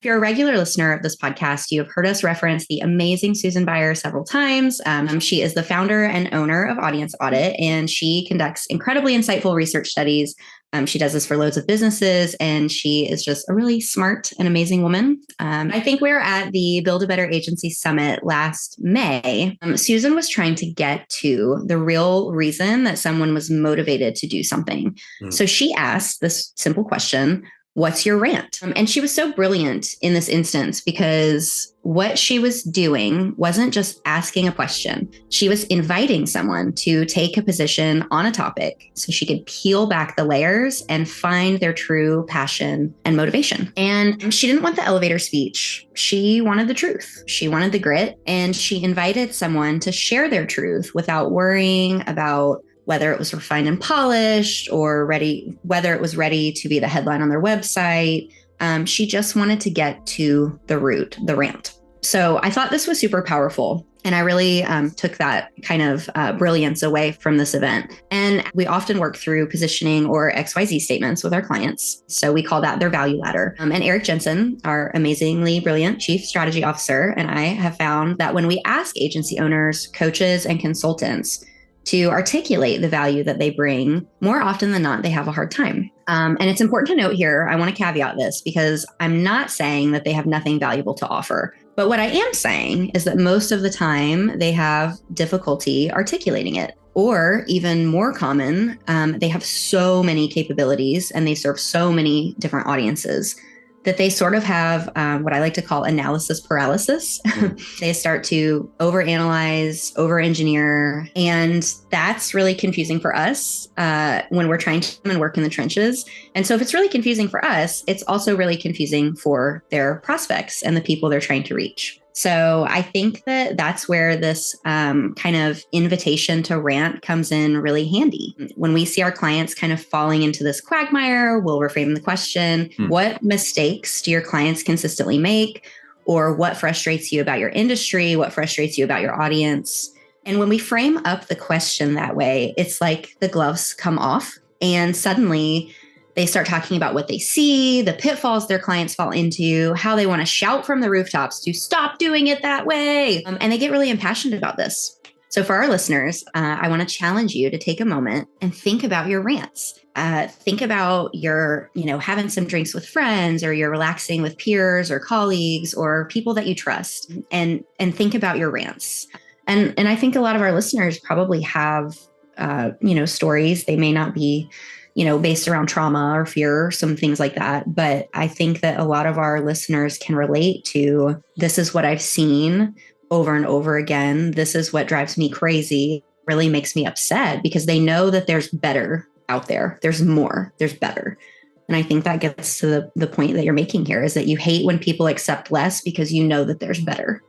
If you're a regular listener of this podcast, you have heard us reference the amazing Susan Baier several times. She is the founder and owner of Audit, and she conducts incredibly insightful research studies. She does this for loads of businesses, and she is just a really smart and amazing woman. I think we were at the Build a Better Agency Summit last May. Susan was trying to get to the real reason that someone was motivated to do something. So she asked this simple question: what's your rant? And she was so brilliant in this instance because what she was doing wasn't just asking a question. She was inviting someone to take a position on a topic so she could peel back the layers and find their true passion and motivation. And she didn't want the elevator speech. She wanted the truth. She wanted the grit. And she invited someone to share their truth without worrying about whether it was refined and polished or whether it was ready to be the headline on their website. She just wanted to get to the root, the rant. So I thought this was super powerful. And I really took that kind of brilliance away from this event. And we often work through positioning or XYZ statements with our clients. So we call that their value ladder. And Eric Jensen, our amazingly brilliant chief strategy officer, and I have found that when we ask agency owners, coaches, and consultants to articulate the value that they bring, more often than not, they have a hard time. And it's important to note here, I want to caveat this because I'm not saying that they have nothing valuable to offer. But what I am saying is that most of the time they have difficulty articulating it. Or even more common, they have so many capabilities and they serve so many different audiences that they sort of have what I like to call analysis paralysis. They start to overanalyze, over-engineer, and that's really confusing for us when we're trying to work in the trenches. And so if it's really confusing for us, it's also really confusing for their prospects and the people they're trying to reach. So I think that that's where this kind of invitation to rant comes in really handy. When we see our clients kind of falling into this quagmire, we'll reframe the question: what mistakes do your clients consistently make? Or what frustrates you about your industry? What frustrates you about your audience? And when we frame up the question that way, it's like the gloves come off and suddenly they start talking about what they see, the pitfalls their clients fall into, how they want to shout from the rooftops to stop doing it that way. And they get really impassioned about this. So for our listeners, I want to challenge you to take a moment and think about your rants. Think about your, having some drinks with friends, or you're relaxing with peers or colleagues or people that you trust, and think about your rants. And I think a lot of our listeners probably have, stories. They may not be based around trauma or fear or some things like that. But I think that a lot of our listeners can relate to, this is what I've seen over and over again. This is what drives me crazy, really makes me upset, because they know that there's better out there. There's more, there's better. And I think that gets to the point that you're making here, is that you hate when people accept less because you know that there's better.